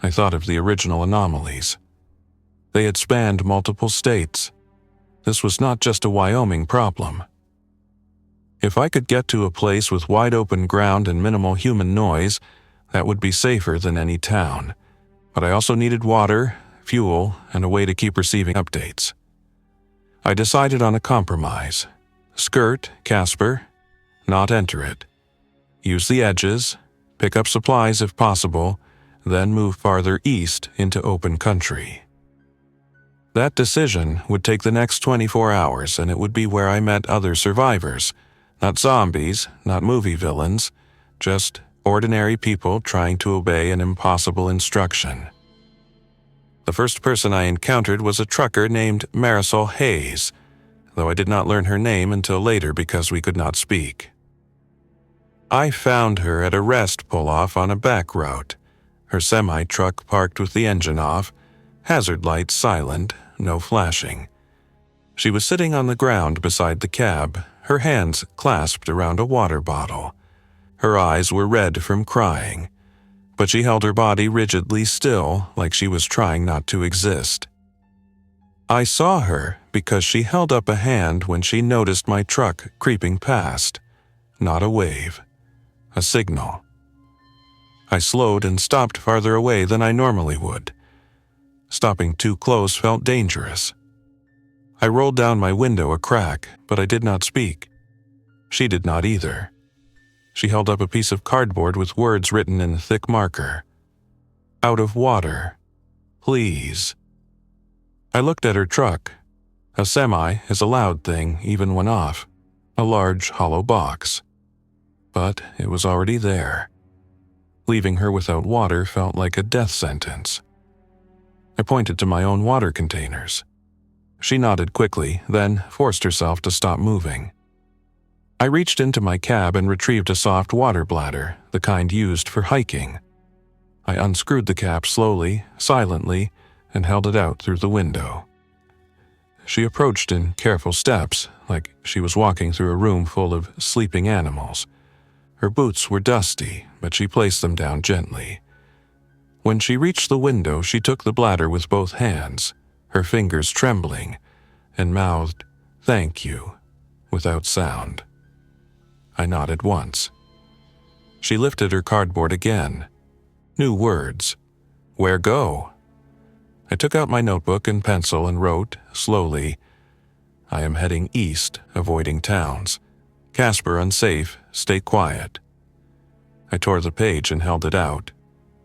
I thought of the original anomalies. They had spanned multiple states. This was not just a Wyoming problem. If I could get to a place with wide open ground and minimal human noise, that would be safer than any town. But I also needed water, fuel, and a way to keep receiving updates. I decided on a compromise. Skirt Casper, not enter it. Use the edges, pick up supplies if possible, then move farther east into open country. That decision would take the next 24 hours, and it would be where I met other survivors. Not zombies, not movie villains, just ordinary people trying to obey an impossible instruction. The first person I encountered was a trucker named Marisol Hayes, though I did not learn her name until later because we could not speak. I found her at a rest pull-off on a back route, her semi-truck parked with the engine off, hazard lights silent, no flashing. She was sitting on the ground beside the cab, her hands clasped around a water bottle. Her eyes were red from crying, but she held her body rigidly still, like she was trying not to exist. I saw her because she held up a hand when she noticed my truck creeping past. Not a wave. A signal. I slowed and stopped farther away than I normally would. Stopping too close felt dangerous. I rolled down my window a crack, but I did not speak. She did not either. She held up a piece of cardboard with words written in thick marker. "Out of water. Please." I looked at her truck. A semi is a loud thing even when off, a large hollow box. But it was already there. Leaving her without water felt like a death sentence. I pointed to my own water containers. She nodded quickly, then forced herself to stop moving. I reached into my cab and retrieved a soft water bladder, the kind used for hiking. I unscrewed the cap slowly, silently, and held it out through the window. She approached in careful steps, like she was walking through a room full of sleeping animals. Her boots were dusty, but she placed them down gently. When she reached the window, she took the bladder with both hands, her fingers trembling, and mouthed, "Thank you," without sound. I nodded once. She lifted her cardboard again. New words. Where go? I took out my notebook and pencil and wrote, slowly, "I am heading east, avoiding towns. Casper unsafe, stay quiet." I tore the page and held it out.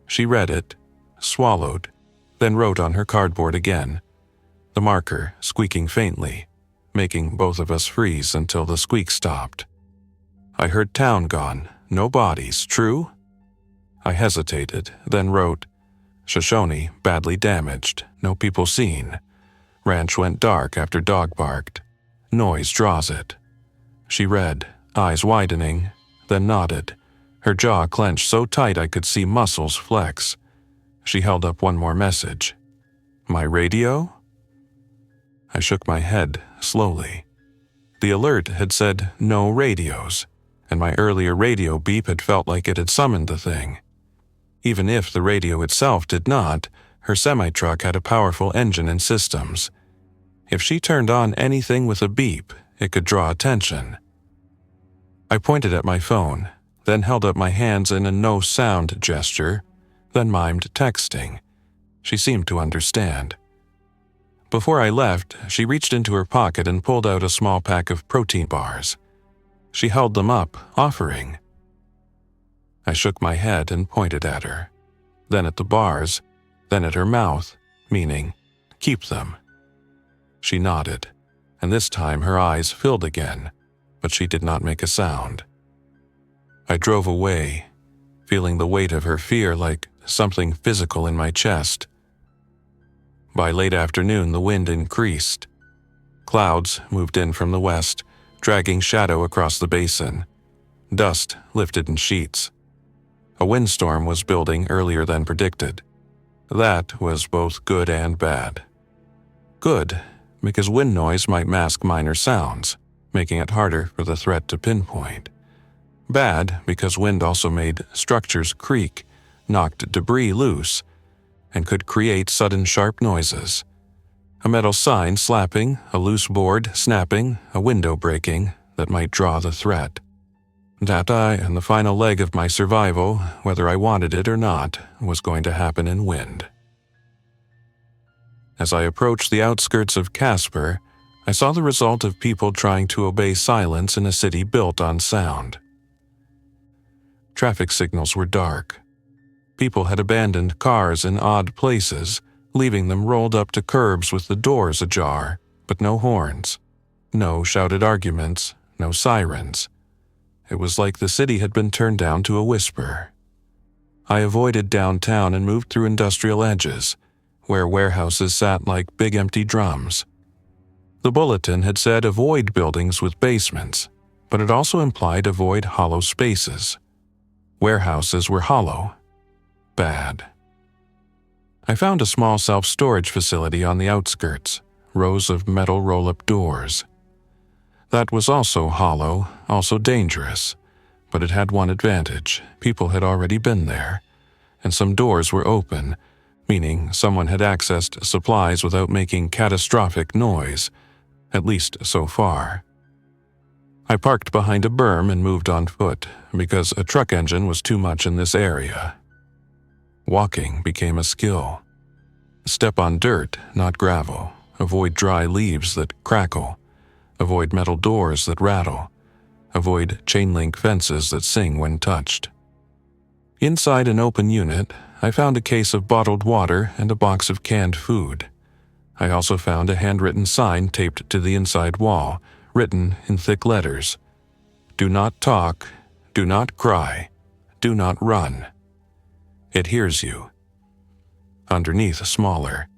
She read it, swallowed, then wrote on her cardboard again, the marker squeaking faintly, making both of us freeze until the squeak stopped. I heard town gone, no bodies, true? I hesitated, then wrote, Shoshone badly damaged, no people seen. Ranch went dark after dog barked. Noise draws it. She read, eyes widening, then nodded, her jaw clenched so tight I could see muscles flex. She held up one more message. My radio? I shook my head, slowly. The alert had said no radios, and my earlier radio beep had felt like it had summoned the thing. Even if the radio itself did not, her semi-truck had a powerful engine and systems. If she turned on anything with a beep, it could draw attention. I pointed at my phone, then held up my hands in a no-sound gesture, then mimed texting. She seemed to understand. Before I left, she reached into her pocket and pulled out a small pack of protein bars. She held them up, offering. I shook my head and pointed at her, then at the bars, then at her mouth, meaning, keep them. She nodded, and this time her eyes filled again, but she did not make a sound. I drove away, feeling the weight of her fear like something physical in my chest. By late afternoon, the wind increased. Clouds moved in from the west, dragging shadow across the basin. Dust lifted in sheets. A windstorm was building earlier than predicted. That was both good and bad. Good, because wind noise might mask minor sounds, making it harder for the threat to pinpoint. Bad, because wind also made structures creak, knocked debris loose, and could create sudden sharp noises. A metal sign slapping, a loose board snapping, a window breaking that might draw the threat. That and the final leg of my survival, whether I wanted it or not, was going to happen in wind. As I approached the outskirts of Casper, I saw the result of people trying to obey silence in a city built on sound. Traffic signals were dark. People had abandoned cars in odd places, leaving them rolled up to curbs with the doors ajar, but no horns. No shouted arguments, no sirens. It was like the city had been turned down to a whisper. I avoided downtown and moved through industrial edges, where warehouses sat like big empty drums. The bulletin had said avoid buildings with basements, but it also implied avoid hollow spaces. Warehouses were hollow. Bad. I found a small self-storage facility on the outskirts, rows of metal roll-up doors. That was also hollow, also dangerous, but it had one advantage. People had already been there, and some doors were open, meaning someone had accessed supplies without making catastrophic noise, at least so far. I parked behind a berm and moved on foot, because a truck engine was too much in this area. Walking became a skill. Step on dirt, not gravel. Avoid dry leaves that crackle. Avoid metal doors that rattle. Avoid chain-link fences that sing when touched. Inside an open unit, I found a case of bottled water and a box of canned food. I also found a handwritten sign taped to the inside wall, written in thick letters. Do not talk, do not cry, do not run. It hears you. Underneath, smaller.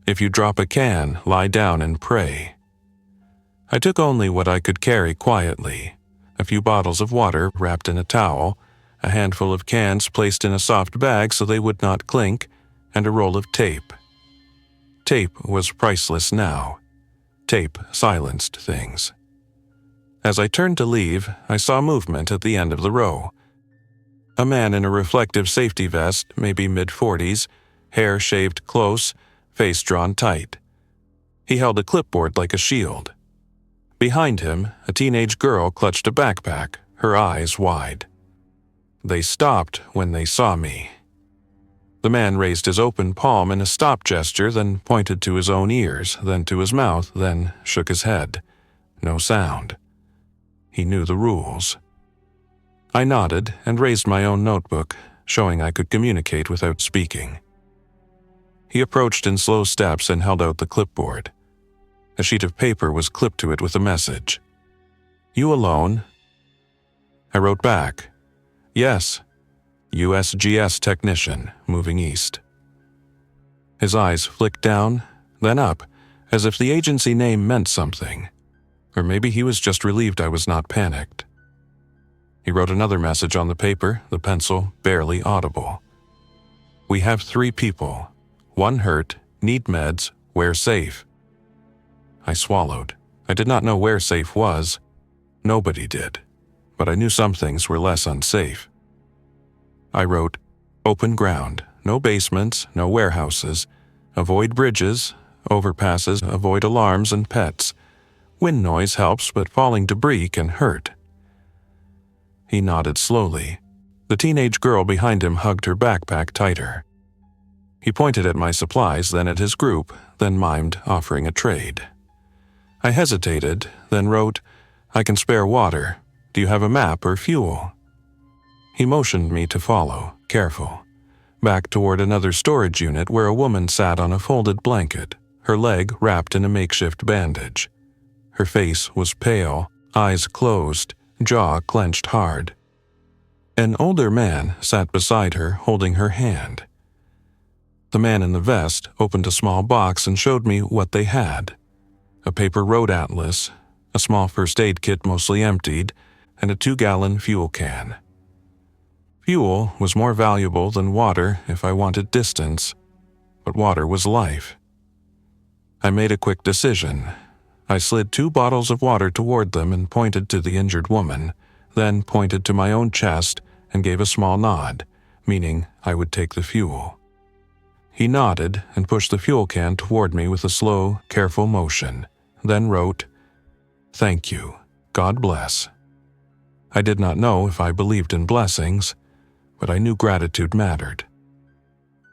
If you drop a can, lie down and pray. I took only what I could carry quietly. A few bottles of water wrapped in a towel, a handful of cans placed in a soft bag so they would not clink, and a roll of tape. Tape was priceless now. Tape silenced things. As I turned to leave, I saw movement at the end of the row. A man in a reflective safety vest, maybe mid-40s, hair shaved close, face drawn tight. He held a clipboard like a shield. Behind him, a teenage girl clutched a backpack, her eyes wide. They stopped when they saw me. The man raised his open palm in a stop gesture, then pointed to his own ears, then to his mouth, then shook his head. No sound. He knew the rules. I nodded and raised my own notebook, showing I could communicate without speaking. He approached in slow steps and held out the clipboard. A sheet of paper was clipped to it with a message. You alone? I wrote back. Yes. USGS technician, moving east. His eyes flicked down, then up, as if the agency name meant something. Or maybe he was just relieved I was not panicked. He wrote another message on the paper, the pencil barely audible. We have 3 people. 1 hurt, need meds, wear safe. I swallowed. I did not know where safe was. Nobody did. But I knew some things were less unsafe. I wrote, open ground, no basements, no warehouses. Avoid bridges, overpasses, avoid alarms and pets. Wind noise helps, but falling debris can hurt. He nodded slowly. The teenage girl behind him hugged her backpack tighter. He pointed at my supplies, then at his group, then mimed offering a trade. I hesitated, then wrote, I can spare water. Do you have a map or fuel? He motioned me to follow, careful, back toward another storage unit where a woman sat on a folded blanket, her leg wrapped in a makeshift bandage. Her face was pale, eyes closed, jaw clenched hard. An older man sat beside her, holding her hand. The man in the vest opened a small box and showed me what they had. A paper road atlas, a small first aid kit mostly emptied, and a 2-gallon fuel can. Fuel was more valuable than water if I wanted distance, but water was life. I made a quick decision. I slid 2 bottles of water toward them and pointed to the injured woman, then pointed to my own chest and gave a small nod, meaning I would take the fuel. He nodded and pushed the fuel can toward me with a slow, careful motion, then wrote, Thank you. God bless. I did not know if I believed in blessings, but I knew gratitude mattered.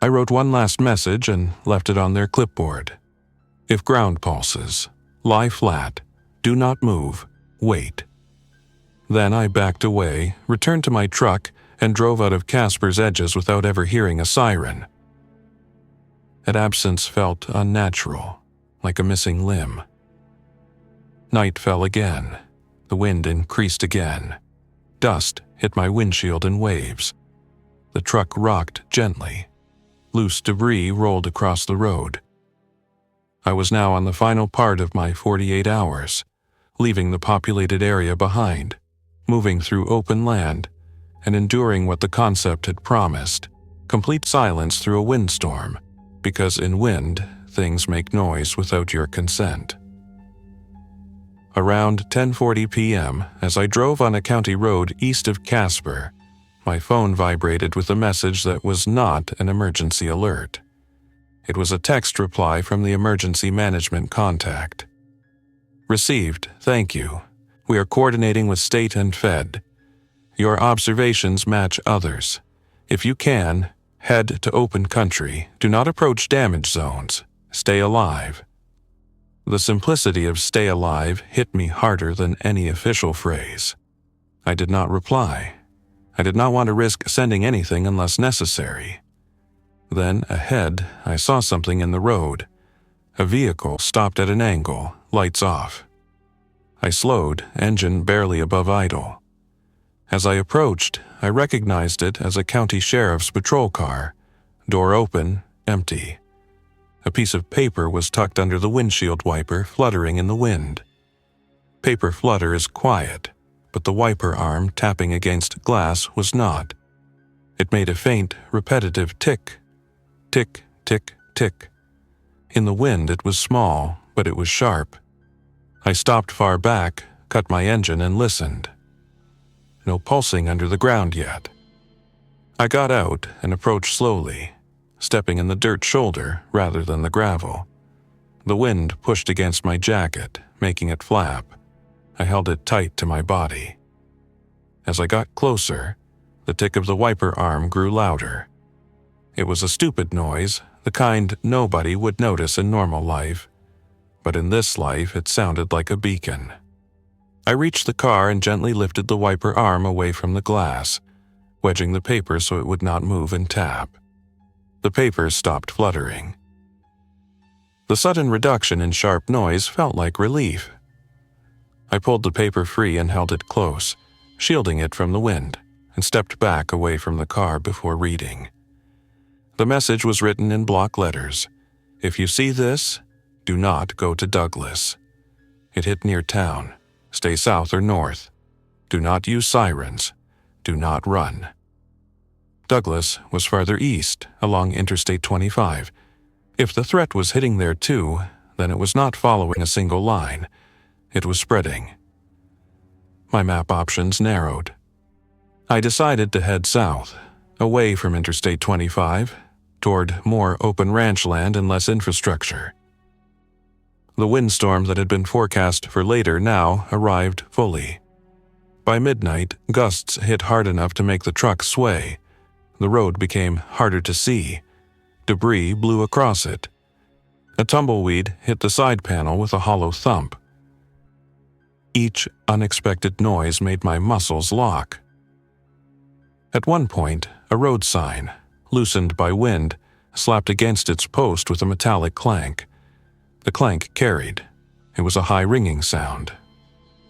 I wrote one last message and left it on their clipboard. If ground pulses, lie flat, do not move, wait. Then I backed away, returned to my truck, and drove out of Casper's Edges without ever hearing a siren. That absence felt unnatural, like a missing limb. Night fell again. The wind increased again. Dust hit my windshield in waves. The truck rocked gently. Loose debris rolled across the road. I was now on the final part of my 48 hours, leaving the populated area behind, moving through open land, and enduring what the concept had promised, complete silence through a windstorm, because in wind, things make noise without your consent. Around 10:40 p.m., as I drove on a county road east of Casper, my phone vibrated with a message that was not an emergency alert. It was a text reply from the emergency management contact. Received, thank you. We are coordinating with state and Fed. Your observations match others. If you can, Head to open country. Do not approach damage zones. Stay alive. The simplicity of stay alive hit me harder than any official phrase. I did not reply. I did not want to risk sending anything unless necessary. Then, ahead, I saw something in the road. A vehicle stopped at an angle, lights off. I slowed, engine barely above idle. As I approached, I recognized it as a county sheriff's patrol car. Door open, empty. A piece of paper was tucked under the windshield wiper, fluttering in the wind. Paper flutter is quiet, but the wiper arm tapping against glass was not. It made a faint, repetitive tick. Tick, tick, tick. In the wind it was small, but it was sharp. I stopped far back, cut my engine, and listened. No pulsing under the ground yet. I got out and approached slowly, stepping in the dirt shoulder rather than the gravel. The wind pushed against my jacket, making it flap. I held it tight to my body. As I got closer, the tick of the wiper arm grew louder. It was a stupid noise, the kind nobody would notice in normal life, but in this life it sounded like a beacon. I reached the car and gently lifted the wiper arm away from the glass, wedging the paper so it would not move and tap. The paper stopped fluttering. The sudden reduction in sharp noise felt like relief. I pulled the paper free and held it close, shielding it from the wind, and stepped back away from the car before reading. The message was written in block letters. If you see this, do not go to Douglas. It hit near town. Stay south or north. Do not use sirens. Do not run. Douglas was farther east, along Interstate 25. If the threat was hitting there too, then it was not following a single line. It was spreading. My map options narrowed. I decided to head south, away from Interstate 25, toward more open ranch land and less infrastructure. The windstorm that had been forecast for later now arrived fully. By midnight, gusts hit hard enough to make the truck sway. The road became harder to see. Debris blew across it. A tumbleweed hit the side panel with a hollow thump. Each unexpected noise made my muscles lock. At one point, a road sign, loosened by wind, slapped against its post with a metallic clank. The clank carried. It was a high ringing sound.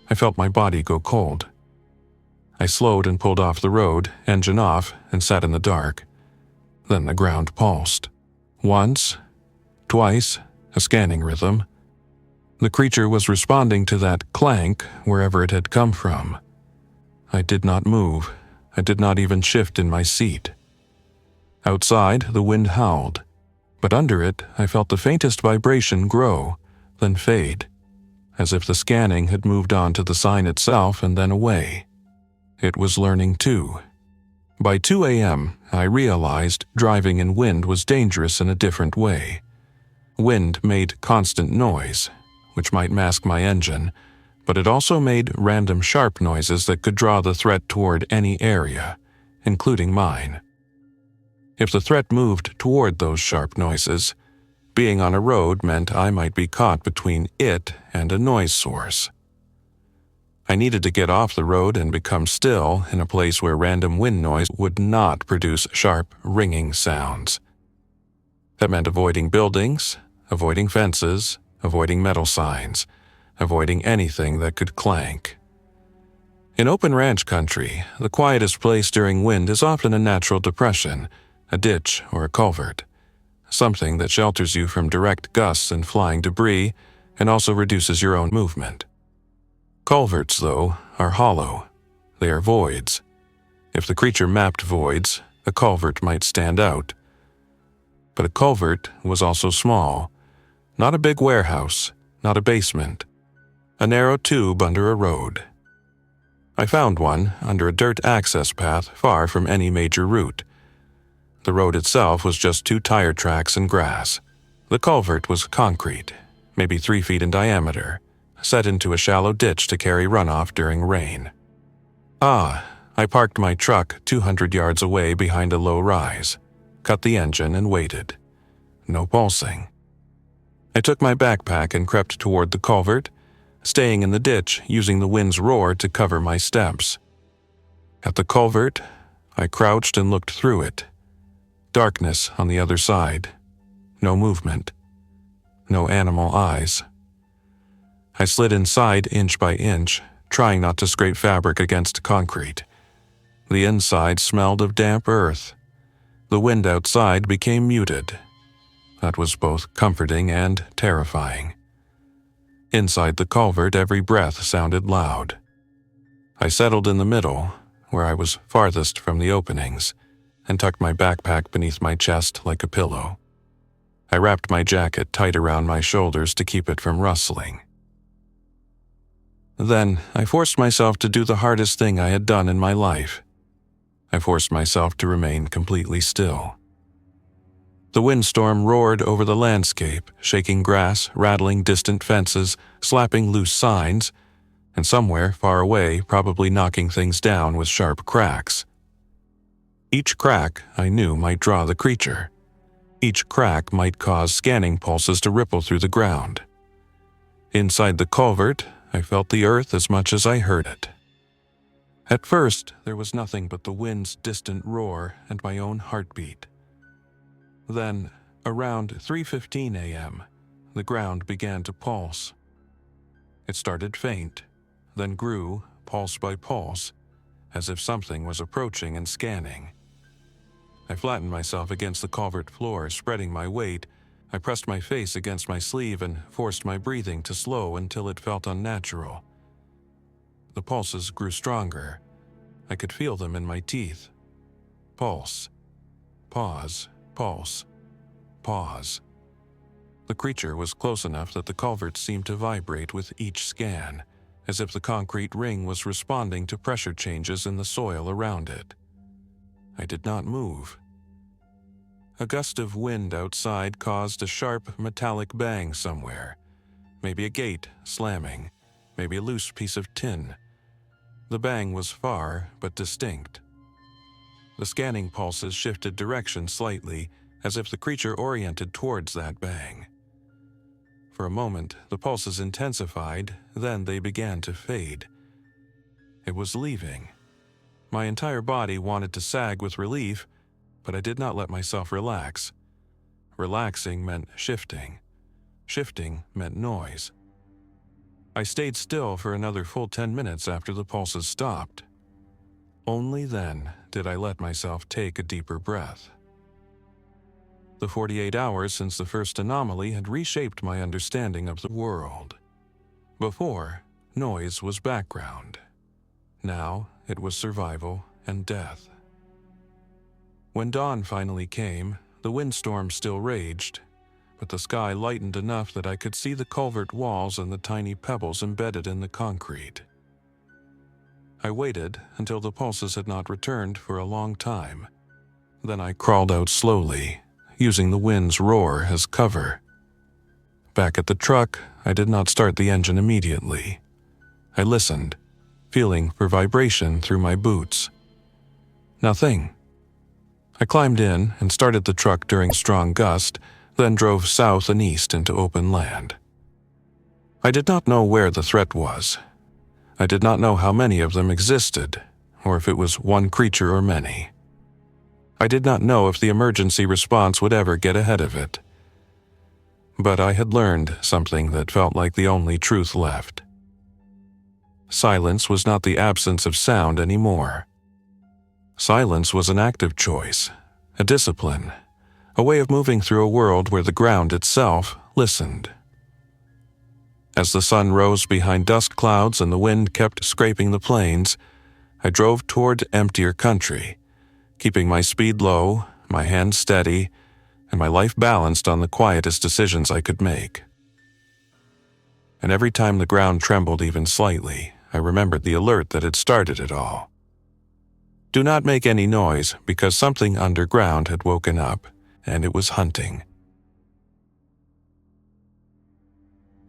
I felt my body go cold. I slowed and pulled off the road, engine off, and sat in the dark. Then the ground pulsed. Once, twice, a scanning rhythm. The creature was responding to that clank wherever it had come from. I did not move. I did not even shift in my seat. Outside, the wind howled, but under it I felt the faintest vibration grow, then fade, as if the scanning had moved on to the sign itself and then away. It was learning too. By 2 a.m., I realized driving in wind was dangerous in a different way. Wind made constant noise, which might mask my engine, but it also made random sharp noises that could draw the threat toward any area, including mine. If the threat moved toward those sharp noises, being on a road meant I might be caught between it and a noise source. I needed to get off the road and become still in a place where random wind noise would not produce sharp, ringing sounds. That meant avoiding buildings, avoiding fences, avoiding metal signs, avoiding anything that could clank. In open ranch country, the quietest place during wind is often a natural depression, a ditch or a culvert, something that shelters you from direct gusts and flying debris and also reduces your own movement. Culverts, though, are hollow. They are voids. If the creature mapped voids, a culvert might stand out. But a culvert was also small, not a big warehouse, not a basement, a narrow tube under a road. I found one under a dirt access path far from any major route. The road itself was just 2 tire tracks and grass. The culvert was concrete, maybe 3 feet in diameter, set into a shallow ditch to carry runoff during rain. I parked my truck 200 yards away behind a low rise. cut the engine, and waited. No pulsing. I took my backpack and crept toward the culvert, staying in the ditch, using the wind's roar to cover my steps. At the culvert, I crouched and looked through it. Darkness on the other side. No movement. No animal eyes. I slid inside inch by inch, trying not to scrape fabric against concrete. The inside smelled of damp earth. The wind outside became muted. That was both comforting and terrifying. Inside the culvert, every breath sounded loud. I settled in the middle, where I was farthest from the openings, and tucked my backpack beneath my chest like a pillow. I wrapped my jacket tight around my shoulders to keep it from rustling. Then I forced myself to do the hardest thing I had done in my life. I forced myself to remain completely still. The windstorm roared over the landscape, shaking grass, rattling distant fences, slapping loose signs, and somewhere far away probably knocking things down with sharp cracks. Each crack, I knew, might draw the creature. Each crack might cause scanning pulses to ripple through the ground. Inside the culvert, I felt the earth as much as I heard it. At first, there was nothing but the wind's distant roar and my own heartbeat. Then, around 3:15 a.m., the ground began to pulse. It started faint, then grew, pulse by pulse, as if something was approaching and scanning. I flattened myself against the culvert floor, spreading my weight. I pressed my face against my sleeve and forced my breathing to slow until it felt unnatural. The pulses grew stronger. I could feel them in my teeth. Pulse. Pause. Pulse. Pause. The creature was close enough that the culvert seemed to vibrate with each scan, as if the concrete ring was responding to pressure changes in the soil around it. I did not move. A gust of wind outside caused a sharp, metallic bang somewhere. Maybe a gate slamming, maybe a loose piece of tin. The bang was far, but distinct. The scanning pulses shifted direction slightly, as if the creature oriented towards that bang. For a moment, the pulses intensified, then they began to fade. It was leaving. My entire body wanted to sag with relief, but I did not let myself relax. Relaxing meant shifting. Shifting meant noise. I stayed still for another full 10 minutes after the pulses stopped. Only then did I let myself take a deeper breath. The 48 hours since the first anomaly had reshaped my understanding of the world. Before, noise was background. Now, it was survival and death. When dawn finally came, the windstorm still raged, but the sky lightened enough that I could see the culvert walls and the tiny pebbles embedded in the concrete. I waited until the pulses had not returned for a long time. Then I crawled out slowly, using the wind's roar as cover. Back at the truck, I did not start the engine immediately. I listened, feeling for vibration through my boots. Nothing. I climbed in and started the truck during a strong gust, then drove south and east into open land. I did not know where the threat was. I did not know how many of them existed, or if it was one creature or many. I did not know if the emergency response would ever get ahead of it. But I had learned something that felt like the only truth left. Silence was not the absence of sound anymore. Silence was an active choice, a discipline, a way of moving through a world where the ground itself listened. As the sun rose behind dust clouds and the wind kept scraping the plains, I drove toward emptier country, keeping my speed low, my hands steady, and my life balanced on the quietest decisions I could make. And every time the ground trembled even slightly, I remembered the alert that had started it all. Do not make any noise, because something underground had woken up, and it was hunting.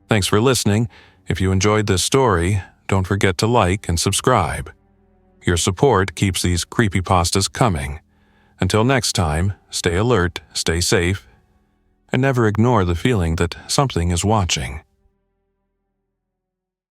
Thanks for listening. If you enjoyed this story, don't forget to like and subscribe. Your support keeps these creepypastas coming, Until next time, stay alert, stay safe, and never ignore the feeling that something is watching.